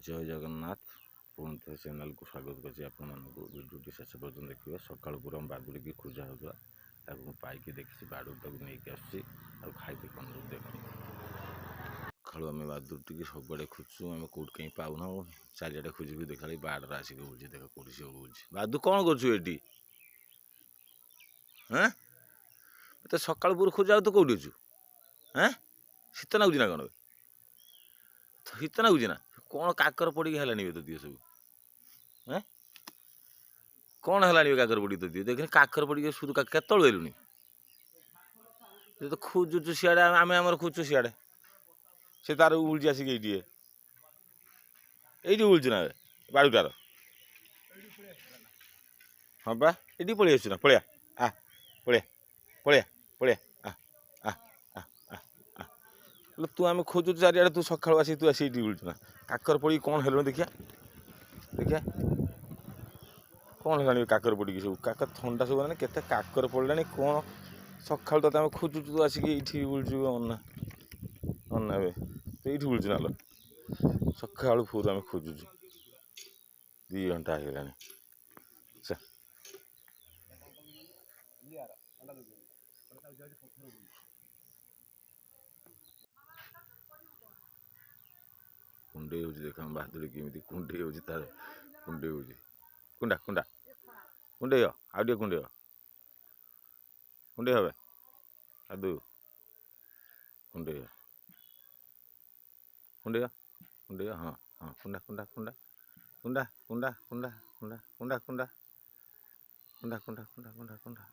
जय जगन्नाथ पुणी थे चैनल को स्वागत कर भिडियो शेष पर्यटन देखिए सका पूरा बादुड़ी की खोजा होगा पाई देखी बाड़ू तक नहीं आसी खाई कौन देख सका आम बादुड़ी की सब आड़े खोजु आम कौट कहीं पाऊना चारिड़े खोजिक देखा बाड़ आसिक बुझे देख कौट सी बुझे बादू कौन करी हाँ तो सका पूरा खोजा तो कौटी अच्छु हाँ शीत नागुच ना कौन शीत नागुच ना कौन काकर पड़ी है तो दिए सब हाँ कौन है काकर पड़ी तो दिए देख काकर पड़ी शुद्ध केत वेलुनी तो खोजुचु सियाड़े आम आम खोजु सियाड़े से तार उलझी आसिक ये उलझु ना बाड़ूटार हाँ बा ये पलि आसु ना पलिया आ पलिया पलिया पलिया तू आम खोजु चारिड़े तू सका आस तू आस उलझु ना काकर पड़ी कौन है देखिया देखिया कौन है काकर पड़ी सब काकर थंडा सब ना केते काकर पड़ा कौन सका तो आम खोजु तू आसिक ये उलझु अना अना तो ये उलझु ना सका पूरा आम खोजु 2 घंटा होगा कुंडे हो देख बादुड़ी केमी कुंडे हो तार कुंडे हो कुंडा कुंडा कुंडे आउ कुंडे कुंडे हे आदु कुंडे कुंडे कुंडे हाँ हाँ कुंडा कुंडा कुंडा कुंडा कुंडा कुंडा कुंडा कुंडा कुंडा कुंडा कुंडा कुंडा कुंडा कुंडा